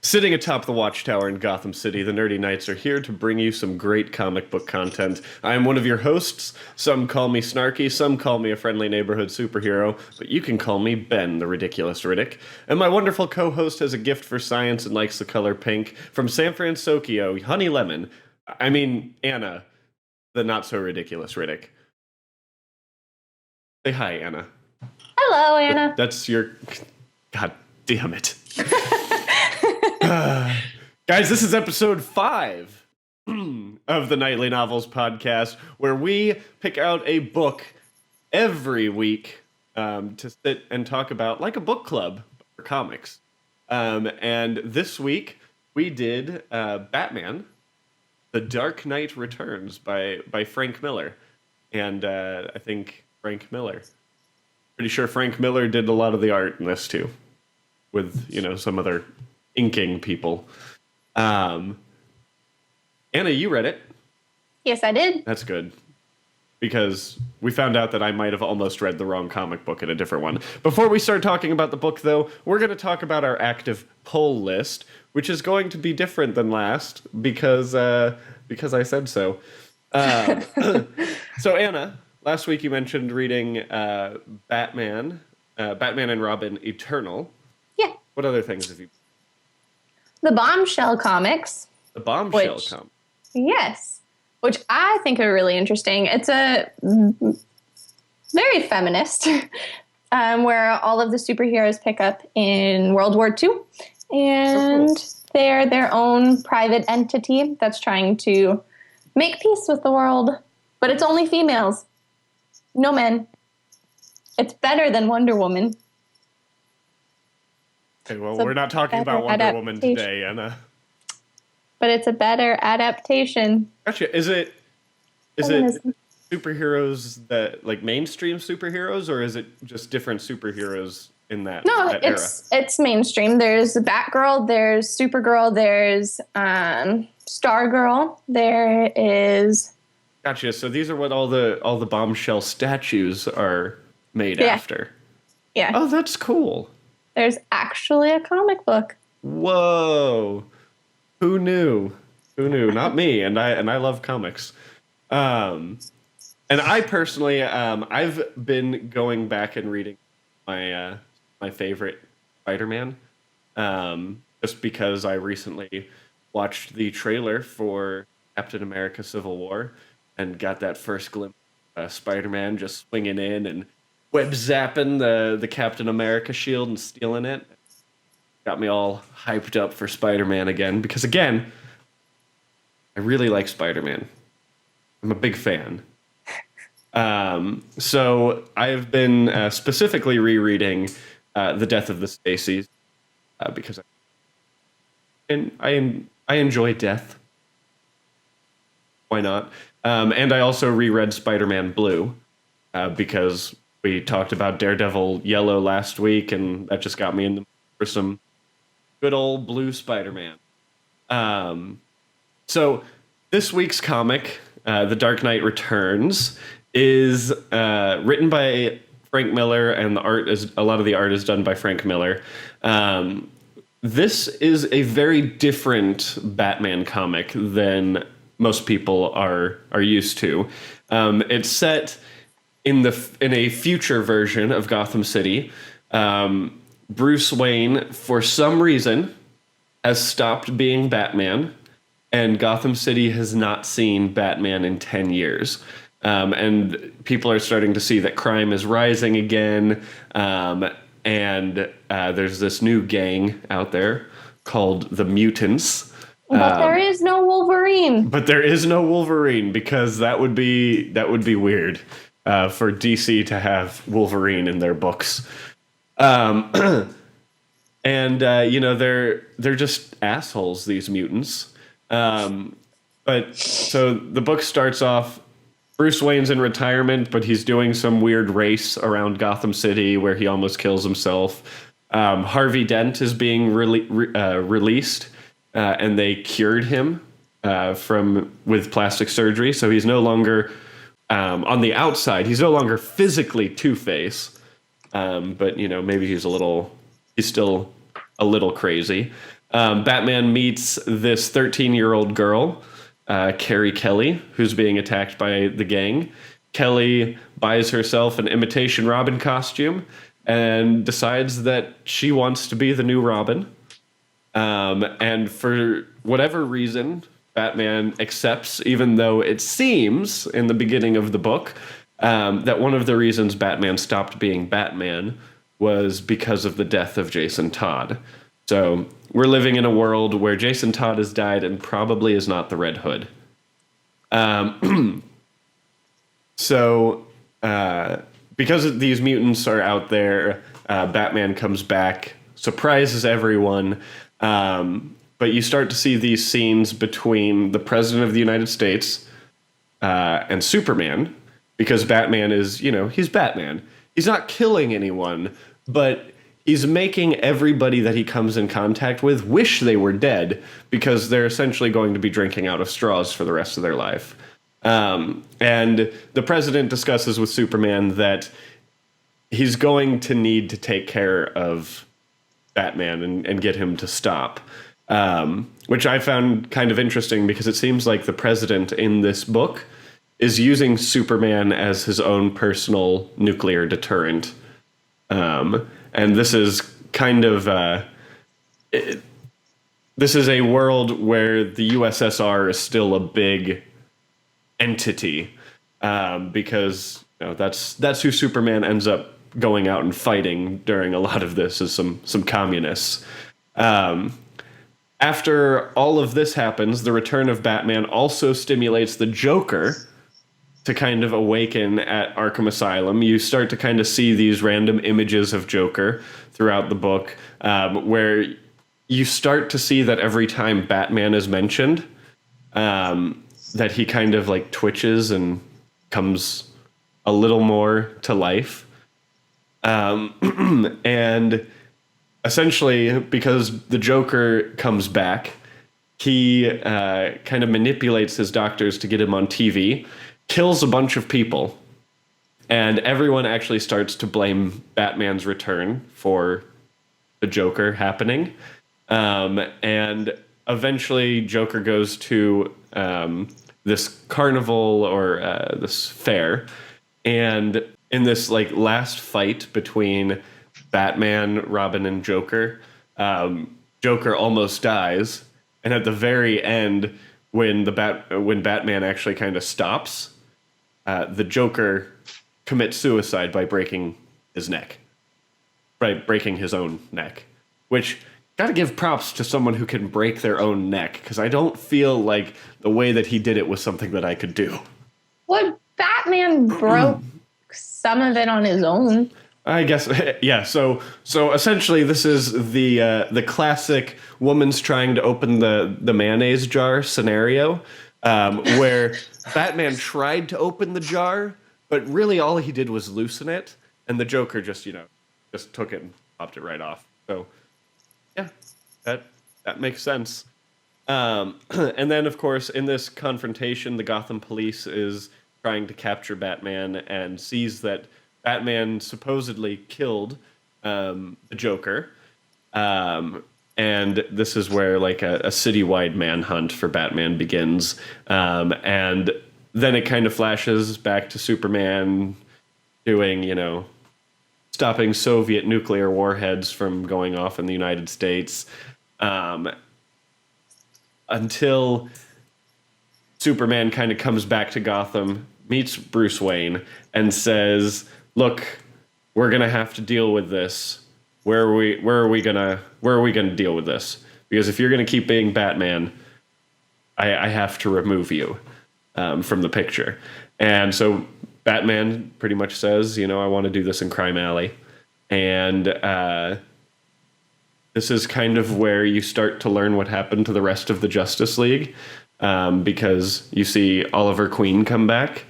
Sitting atop the Watchtower in Gotham City, the Nerdy Knights are here to bring you some great comic book content. I am one of your hosts. Some call me Snarky, some call me a friendly neighborhood superhero, but you can call me Ben, the Ridiculous Riddick. And my wonderful co-host has a gift for science and likes the color pink. From San Francisco, Honey Lemon. Anna, the not-so-ridiculous Riddick. Say hi, Anna. Hello, Anna. That's your... God damn it. Guys, this is episode 5 of the Nightly Novels podcast, where we pick out a book every week to sit and talk about, like a book club for comics. And this week, we did Batman, The Dark Knight Returns by Frank Miller. And I think pretty sure Frank Miller did a lot of the art in this too, with, some other inking people. Anna, you read it. Yes, I did. That's good. Because we found out that I might have almost read the wrong comic book in a different one. Before we start talking about the book, though, we're going to talk about our active poll list, which is going to be different than last because I said so. So, Anna, last week you mentioned reading Batman and Robin Eternal. Yeah. What other things have you... The Bombshell comics. The Bombshell comic. Yes. Which I think are really interesting. It's a very feminist, where all of the superheroes pick up in World War II. And cool. They're their own private entity that's trying to make peace with the world. But it's only females. No men. It's better than Wonder Woman. Okay, well, we're not talking about Wonder Woman today, Anna. But it's a better adaptation. Gotcha. Is it superheroes that, like, mainstream superheroes, or is it just different superheroes in that era? It's mainstream. There's Batgirl, there's Supergirl, there's Stargirl, there is... Gotcha. So these are what all the Bombshell statues are made after. Yeah. Oh, that's cool. There's actually a comic book. Whoa. Who knew? Not me. And I love comics. And I personally, I've been going back and reading my favorite Spider-Man, just because I recently watched the trailer for Captain America: Civil War and got that first glimpse of Spider-Man just swinging in and web zapping the Captain America shield and stealing it. Got me all hyped up for Spider-Man again, because again, I really like Spider-Man. I'm a big fan. So I've been specifically rereading The Death of the Stacys, because I enjoy death. Why not? And I also reread Spider-Man Blue, because we talked about Daredevil Yellow last week, and that just got me in for some good old blue Spider-Man. So this week's comic, The Dark Knight Returns, is written by Frank Miller, and a lot of the art is done by Frank Miller. This is a very different Batman comic than most people are used to. It's set in a future version of Gotham City. Bruce Wayne, for some reason, has stopped being Batman, and Gotham City has not seen Batman in 10 years. And people are starting to see that crime is rising again, and there's this new gang out there called the Mutants. But there is no Wolverine. But there is no Wolverine, because that would be weird for DC to have Wolverine in their books. And they're just assholes, these mutants. But so the book starts off, Bruce Wayne's in retirement, but he's doing some weird race around Gotham City where he almost kills himself. Harvey Dent is being released, and they cured him with plastic surgery. So he's no longer on the outside. He's no longer physically Two-Face, but maybe he's still a little crazy. Batman meets this 13-year-old girl, Carrie Kelly, who's being attacked by the gang. Kelly buys herself an imitation Robin costume and decides that she wants to be the new Robin. And for whatever reason, Batman accepts, even though it seems in the beginning of the book that one of the reasons Batman stopped being Batman was because of the death of Jason Todd. So we're living in a world where Jason Todd has died and probably is not the Red Hood. So because these mutants are out there, Batman comes back, surprises everyone. But you start to see these scenes between the President of the United States and Superman, because Batman is, he's Batman. He's not killing anyone, but he's making everybody that he comes in contact with wish they were dead, because they're essentially going to be drinking out of straws for the rest of their life. And the president discusses with Superman that he's going to need to take care of Batman and get him to stop, which I found kind of interesting, because it seems like the president in this book is using Superman as his own personal nuclear deterrent. And this is kind of this is a world where the USSR is still a big entity, because that's who Superman ends up going out and fighting during a lot of this, is some communists. After all of this happens, the return of Batman also stimulates the Joker to kind of awaken at Arkham Asylum. You start to kind of see these random images of Joker throughout the book, where you start to see that every time Batman is mentioned, that he kind of like twitches and comes a little more to life. And essentially, because the Joker comes back, he kind of manipulates his doctors to get him on TV, kills a bunch of people, and everyone actually starts to blame Batman's return for the Joker happening. And eventually Joker goes to this carnival, or this fair, and in this like last fight between Batman, Robin, and Joker, Joker almost dies, and at the very end, when Batman actually kind of stops, the Joker commits suicide by breaking his neck, by breaking his own neck, which got to give props to someone who can break their own neck, because I don't feel like the way that he did it was something that I could do. Well, Batman broke some of it on his own. I guess, yeah. So essentially, this is the classic woman's trying to open the mayonnaise jar scenario, where Batman tried to open the jar, but really all he did was loosen it, and the Joker just took it and popped it right off. So yeah, that makes sense. And then, of course, in this confrontation, the Gotham police is trying to capture Batman and sees that Batman supposedly killed the Joker. And this is where like a citywide manhunt for Batman begins. And then it kind of flashes back to Superman doing, stopping Soviet nuclear warheads from going off in the United States. Until Superman kind of comes back to Gotham, meets Bruce Wayne, and says, "Look, we're gonna have to deal with this. Where are we gonna deal with this? Because if you're gonna keep being Batman, I have to remove you from the picture." And so Batman pretty much says, "I want to do this in Crime Alley," and this is kind of where you start to learn what happened to the rest of the Justice League, because you see Oliver Queen come back,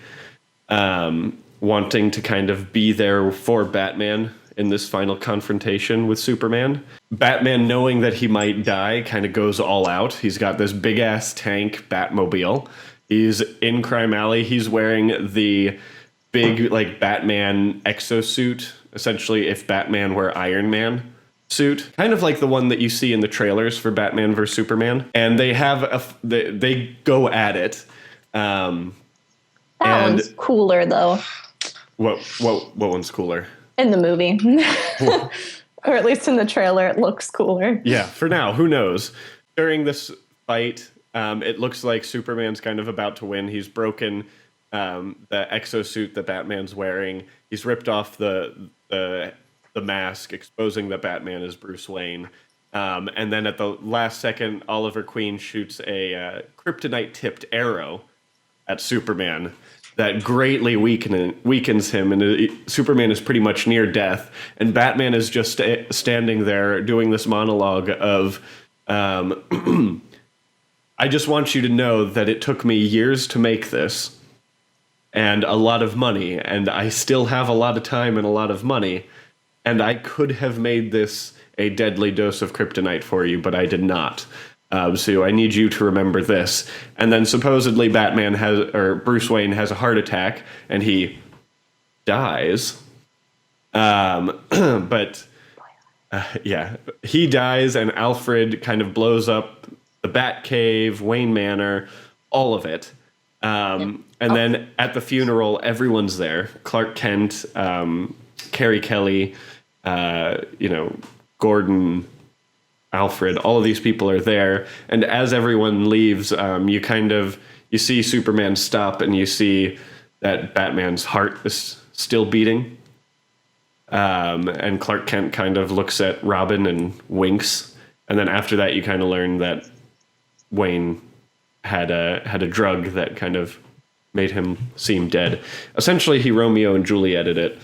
wanting to kind of be there for Batman in this final confrontation with Superman. Batman, knowing that he might die, kind of goes all out. He's got this big-ass tank Batmobile. He's in Crime Alley. He's wearing the big, like, Batman exosuit, essentially if Batman were Iron Man. suit, kind of like the one that you see in the trailers for Batman vs Superman, and they go at it. That one's cooler though. What one's cooler? In the movie. Or at least in the trailer, it looks cooler. Yeah, for now, who knows? During this fight, it looks like Superman's kind of about to win. He's broken the exosuit that Batman's wearing. He's ripped off the mask, exposing that Batman is Bruce Wayne. And then at the last second, Oliver Queen shoots a kryptonite-tipped arrow at Superman that greatly weakens him, and Superman is pretty much near death, and Batman is just standing there doing this monologue of, I just want you to know that it took me years to make this, and a lot of money, and I still have a lot of time and a lot of money, and I could have made this a deadly dose of kryptonite for you, but I did not. So I need you to remember this. And then supposedly Bruce Wayne has a heart attack and he dies. But he dies, and Alfred kind of blows up the Batcave, Wayne Manor, all of it. And then at the funeral, everyone's there. Clark Kent, Carrie Kelly, Gordon, Alfred, all of these people are there, and as everyone leaves, you see Superman stop, and you see that Batman's heart is still beating, and Clark Kent kind of looks at Robin and winks, and then after that you kind of learn that Wayne had a drug that kind of made him seem dead. Essentially, he Romeo and Julieted it.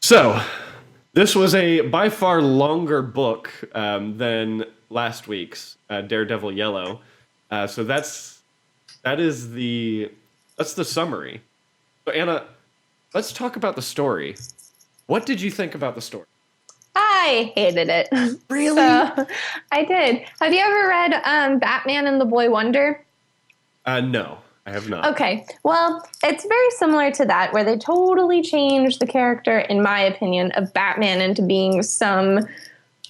So this was a by far longer book than last week's Daredevil Yellow. So that's the summary. So Anna, let's talk about the story. What did you think about the story? I hated it. Really? So, I did. Have you ever read Batman and the Boy Wonder? No, I have not. Okay. Well, it's very similar to that, where they totally changed the character, in my opinion, of Batman into being some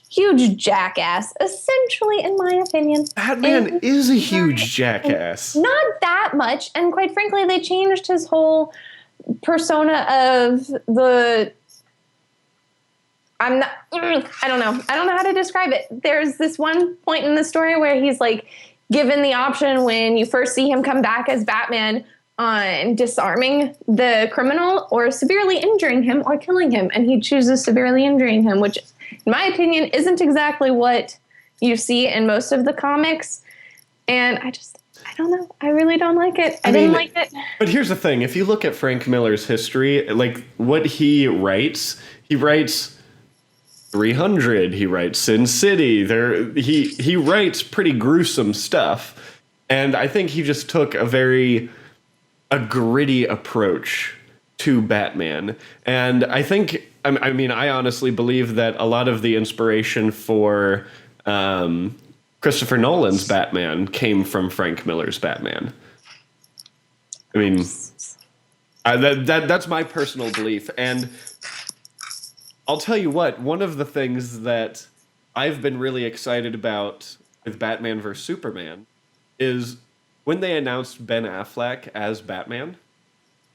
huge jackass, essentially, in my opinion. Batman is a huge jackass. Not that much. And quite frankly, they changed his whole persona of the... I don't know how to describe it. There's this one point in the story where he's like given the option when you first see him come back as Batman on disarming the criminal or severely injuring him or killing him. And he chooses severely injuring him, which in my opinion isn't exactly what you see in most of the comics. And I don't know. I really don't like it. I didn't like it. But here's the thing. If you look at Frank Miller's history, like what he writes 300, he writes Sin City. He writes pretty gruesome stuff. And I think he just took a gritty approach to Batman. And I think, I honestly believe that a lot of the inspiration for Christopher Nolan's Batman came from Frank Miller's Batman. That's my personal belief. And I'll tell you what, one of the things that I've been really excited about with Batman vs. Superman is when they announced Ben Affleck as Batman,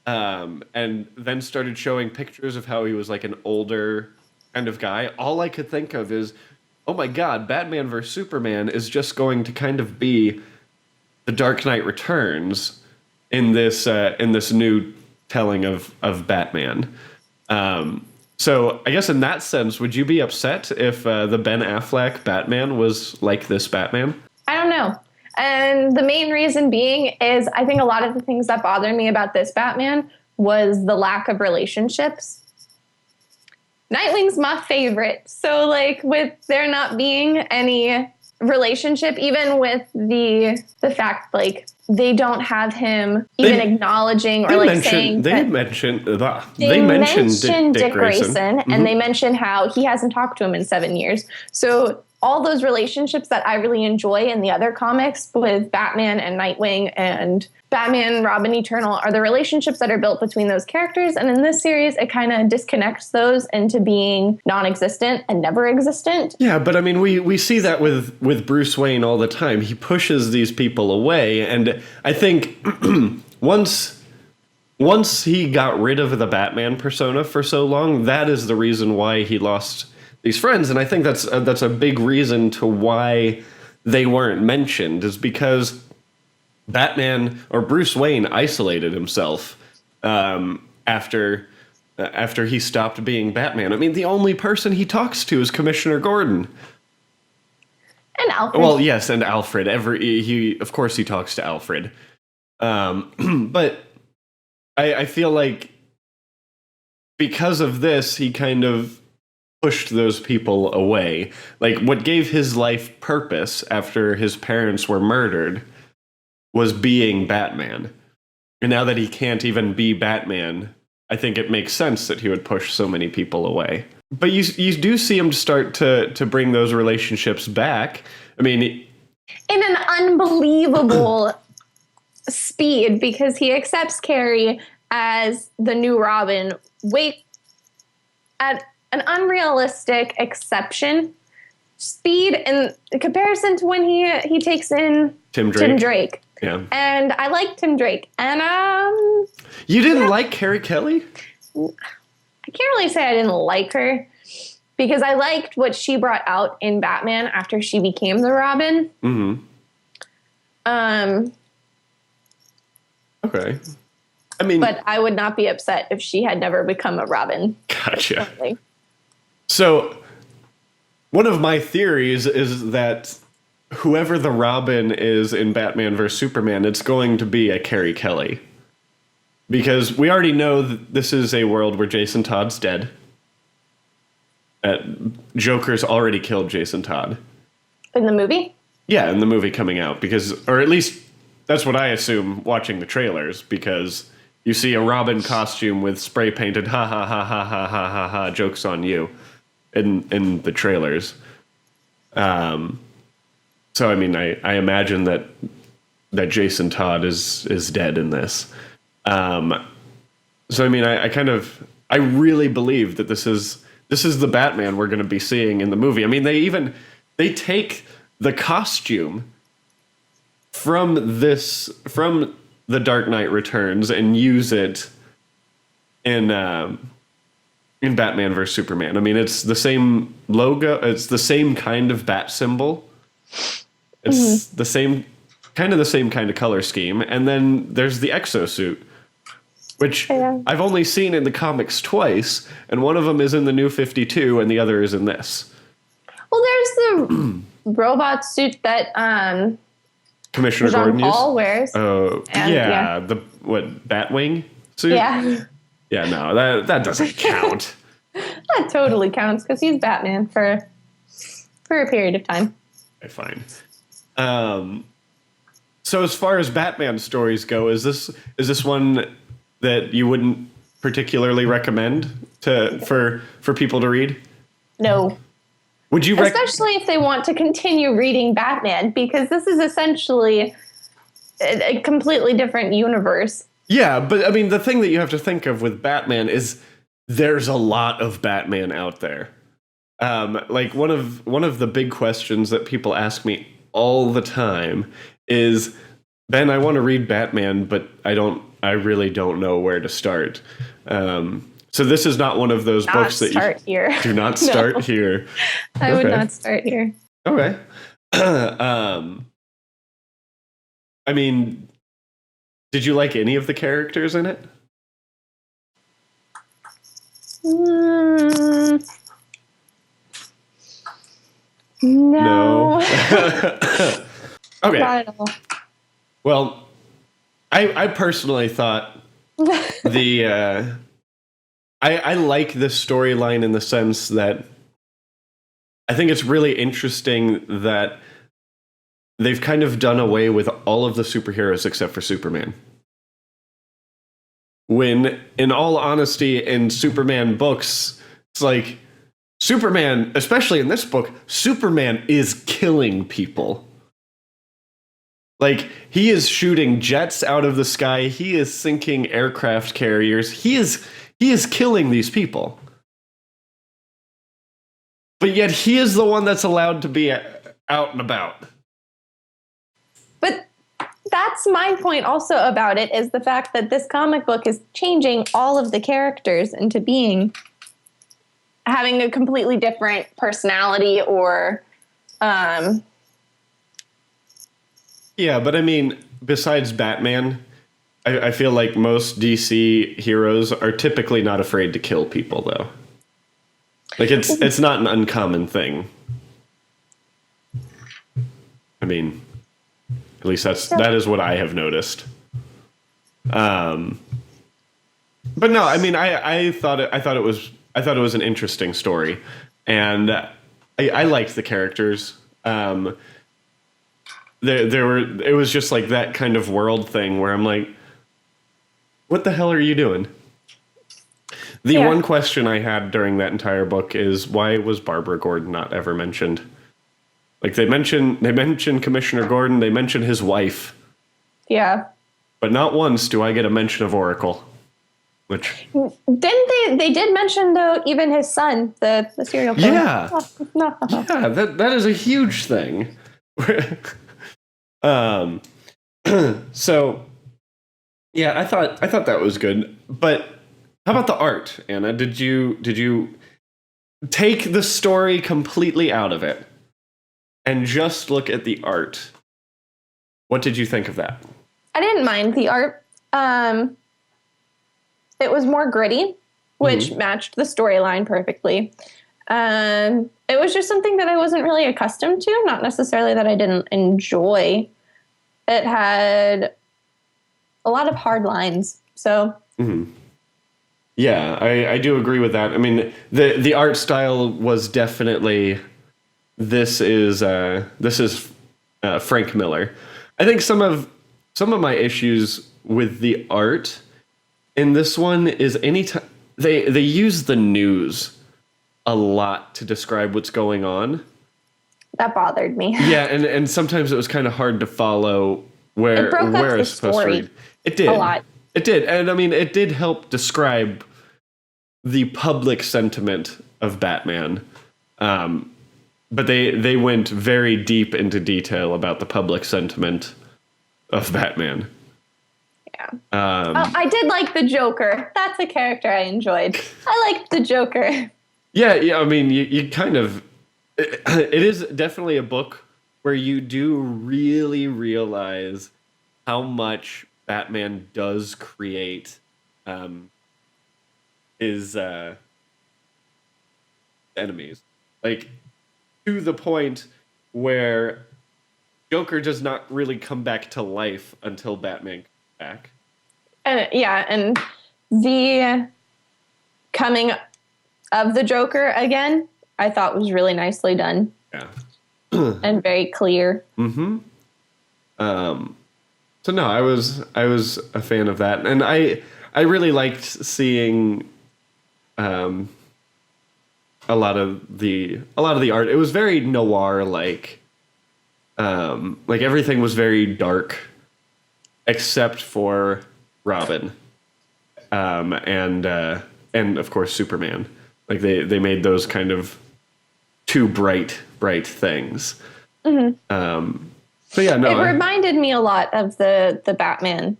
and then started showing pictures of how he was like an older kind of guy, all I could think of is, oh my God, Batman vs. Superman is just going to kind of be The Dark Knight Returns in this new telling of Batman. So I guess in that sense, would you be upset if the Ben Affleck Batman was like this Batman? I don't know. And the main reason being is I think a lot of the things that bothered me about this Batman was the lack of relationships. Nightwing's my favorite. So like with there not being any relationship, even with the fact like they don't have him even acknowledging or like saying they mentioned Dick Grayson, and they mention how he hasn't talked to him in 7 years. So all those relationships that I really enjoy in the other comics with Batman and Nightwing and Batman, Robin Eternal are the relationships that are built between those characters. And in this series, it kind of disconnects those into being non-existent and never existent. Yeah, but I mean, we see that with Bruce Wayne all the time. He pushes these people away, and I think once he got rid of the Batman persona for so long, that is the reason why he lost these friends. And I think that's a big reason to why they weren't mentioned, is because Batman or Bruce Wayne isolated himself after he stopped being Batman. I mean, the only person he talks to is Commissioner Gordon. And Alfred. Well, yes, and Alfred. Of course he talks to Alfred. But I feel like because of this, he kind of pushed those people away. Like, what gave his life purpose after his parents were murdered was being Batman. And now that he can't even be Batman, I think it makes sense that he would push so many people away. But you do see him start to bring those relationships back. I mean, in an unbelievable speed, because he accepts Carrie as the new Robin at an unrealistic exception speed in comparison to when he takes in Tim Drake. Yeah. And I like Tim Drake. And you didn't like Carrie Kelly? I can't really say I didn't like her, because I liked what she brought out in Batman after she became the Robin. Mm-hmm. Okay. I mean, but I would not be upset if she had never become a Robin. Gotcha. Personally. So, one of my theories is that whoever the Robin is in Batman vs. Superman, it's going to be a Carrie Kelly. Because we already know that this is a world where Jason Todd's dead. Joker's already killed Jason Todd. In the movie? Yeah, in the movie coming out. Or at least that's what I assume watching the trailers, because you see a Robin costume with spray painted ha ha ha ha ha ha ha ha jokes on you in the trailers. So I mean, I imagine that Jason Todd is dead in this. So I mean, I really believe that this is the Batman we're going to be seeing in the movie. I mean, they take the costume from The Dark Knight Returns and use it in Batman vs. Superman. I mean, it's the same logo. It's the same kind of bat symbol. It's the same kind of color scheme. And then there's the exosuit, which I've only seen in the comics twice. And one of them is in the New 52 and the other is in this. Well, there's the robot suit that Commissioner Gordon wears. Oh, yeah. The Batwing suit? Yeah. Yeah, no, that doesn't count. That totally counts, because he's Batman for a period of time. Okay, fine. So as far as Batman stories go, is this one that you wouldn't particularly recommend for people to read? No. Would you especially if they want to continue reading Batman, because this is essentially a completely different universe. Yeah, but I mean, the thing that you have to think of with Batman is there's a lot of Batman out there. Like one of the big questions that people ask me all the time is, Ben, I want to read Batman, but I really don't know where to start. So this is not one of those books that you do not start here. I would not start here. Okay. I mean, did you like any of the characters in it? No. Okay. Not at all. Well, I personally thought I like this storyline in the sense that I think it's really interesting that they've kind of done away with all of the superheroes except for Superman. When, in all honesty, in Superman books, it's like Superman, especially in this book, Superman is killing people. Like, he is shooting jets out of the sky. He is sinking aircraft carriers. He is killing these people. But yet he is the one that's allowed to be out and about. But that's my point also about it, is the fact that this comic book is changing all of the characters into having a completely different personality or Yeah, but I mean, besides Batman, I feel like most DC heroes are typically not afraid to kill people, though. Like, it's not an uncommon thing. I mean, at least that is what I have noticed. But no, I mean, I thought it was an interesting story, and I liked the characters. It was just like that kind of world thing where I'm like, what the hell are you doing? The one question I had during that entire book is, why was Barbara Gordon not ever mentioned? Like, they mention Commissioner Gordon, they mention his wife. Yeah. But not once do I get a mention of Oracle. Which didn't they did mention, though, even his son, the serial killer. Yeah. Oh, no. Yeah, that is a huge thing. So yeah, I thought that was good. But how about the art, Anna? Did you take the story completely out of it and just look at the art? What did you think of that? I didn't mind the art. It was more gritty, which matched the storyline perfectly. It was just something that I wasn't really accustomed to, not necessarily that I didn't enjoy. It had a lot of hard lines, so... Yeah, I do agree with that. I mean, the art style was definitely... This is Frank Miller. I think some of my issues with the art in this one is anytime they use the news a lot to describe what's going on. That bothered me. Yeah, and sometimes it was kind of hard to follow where it's supposed to read. It did. A lot. It did. And I mean, it did help describe the public sentiment of Batman. But they went very deep into detail about the public sentiment of Batman. Yeah. I did like the Joker. That's a character I enjoyed. I liked the Joker. Yeah. I mean, you kind of... It is definitely a book where you do really realize how much Batman does create his enemies. Like, to the point where Joker does not really come back to life until Batman comes back. And the coming of the Joker again, I thought was really nicely done. Yeah. And very clear. So no, I was a fan of that, and I really liked seeing a lot of the art. It was very noir like everything was very dark except for Robin, and of course Superman. Like they made those kind of two bright things. But yeah, no. It reminded me a lot of the Batman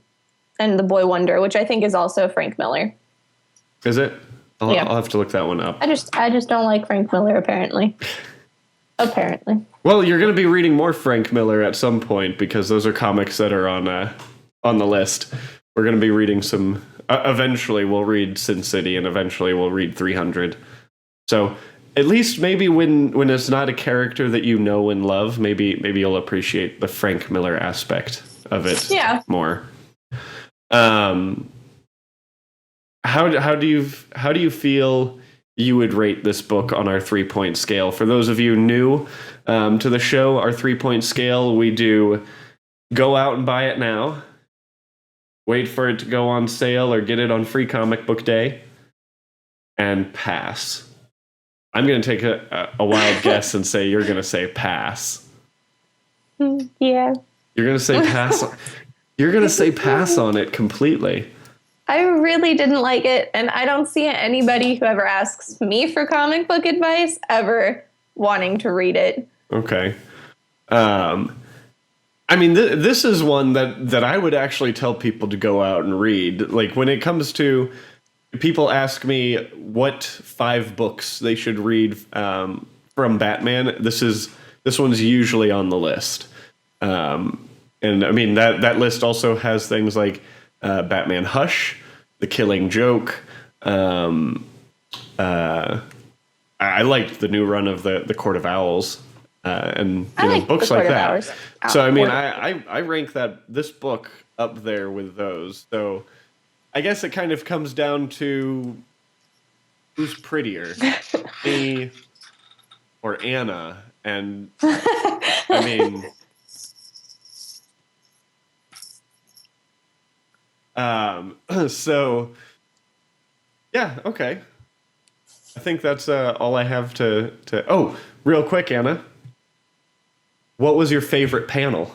and the Boy Wonder, which I think is also Frank Miller. Is it? I'll have to look that one up. I just don't like Frank Miller, apparently. Apparently. Well, you're going to be reading more Frank Miller at some point because those are comics that are on the list. We're going to be reading some. Eventually, we'll read Sin City, and eventually, we'll read 300. So, at least maybe when it's not a character that you know and love, maybe you'll appreciate the Frank Miller aspect of it more. How do you feel you would rate this book on our 3-point scale? For those of you new to the show, our 3-point scale, we do go out and buy it now, wait for it to go on sale or get it on Free Comic Book Day, and pass. I'm going to take a wild guess and say you're going to say pass. Yeah. You're going to say pass. You're going to say pass on it completely. I really didn't like it, and I don't see anybody who ever asks me for comic book advice ever wanting to read it. Okay. I mean, this is one that I would actually tell people to go out and read. Like, when it comes to people ask me what 5 books they should read from Batman, this one's usually on the list. And I mean, that list also has things like Batman Hush, The Killing Joke. I liked the new run of the Court of Owls, and books like that. So I mean, I rank this book up there with those. So I guess it kind of comes down to who's prettier, me or Anna, and I mean. So yeah, okay. I think that's all I have to. Oh, real quick, Anna. What was your favorite panel?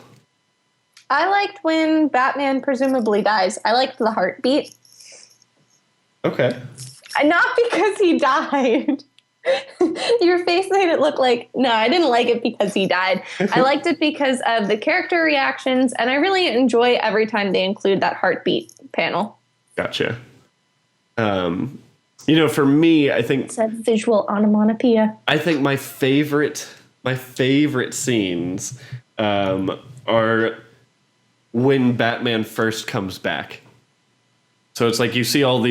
I liked when Batman presumably dies. I liked the heartbeat. Okay. Not because he died. Your face made it look like, no, I didn't like it because he died. I liked it because of the character reactions, and I really enjoy every time they include that heartbeat panel. Gotcha. For me, I think it's a visual onomatopoeia. I think my favorite scenes are when Batman first comes back. So it's like you see all of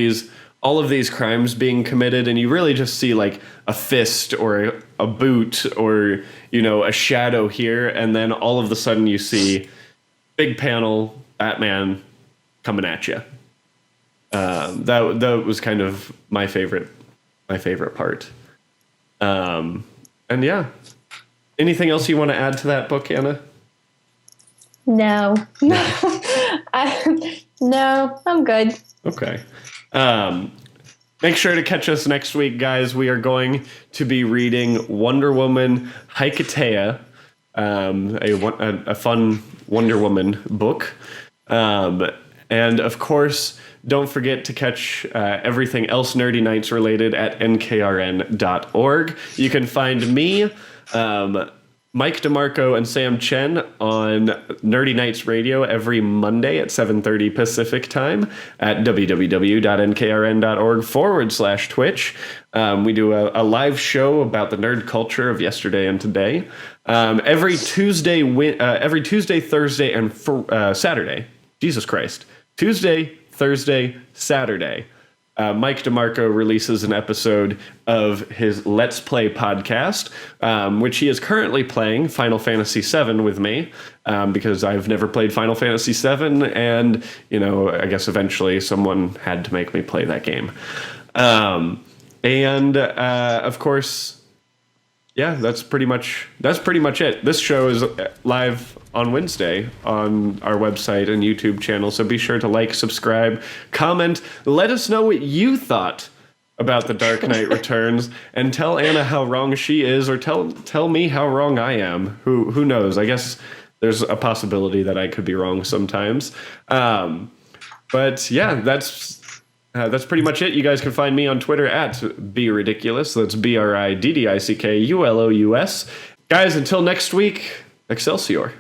these crimes being committed, and you really just see like a fist or a boot or a shadow here, and then all of a sudden you see big panel Batman coming at you. That was kind of my favorite part. And yeah, anything else you want to add to that book, Anna? No. No, I'm good. Okay. Make sure to catch us next week, guys. We are going to be reading Wonder Woman Hikatea, a fun Wonder Woman book. And of course, don't forget to catch everything else Nerdy Nights related at nkrn.org. You can find me, Mike DeMarco, and Sam Chen on Nerdy Nights Radio every Monday at 7:30 Pacific time at www.nkrn.org/Twitch. We do a live show about the nerd culture of yesterday and today. Every Tuesday, Thursday, and Saturday. Jesus Christ. Tuesday, Thursday, Saturday. Mike DeMarco releases an episode of his Let's Play podcast, which he is currently playing Final Fantasy VII with me, because I've never played Final Fantasy VII, and I guess eventually someone had to make me play that game. Of course, yeah, that's pretty much it. This show is live on Wednesday on our website and YouTube channel, so be sure to like, subscribe, comment, let us know what you thought about The Dark Knight Returns, and tell Anna how wrong she is, or tell me how wrong I am. Who knows? I guess there's a possibility that I could be wrong sometimes. But yeah, that's pretty much it. You guys can find me on Twitter at BRidiculous. That's BRIDDICKULOUS. Guys, until next week, Excelsior.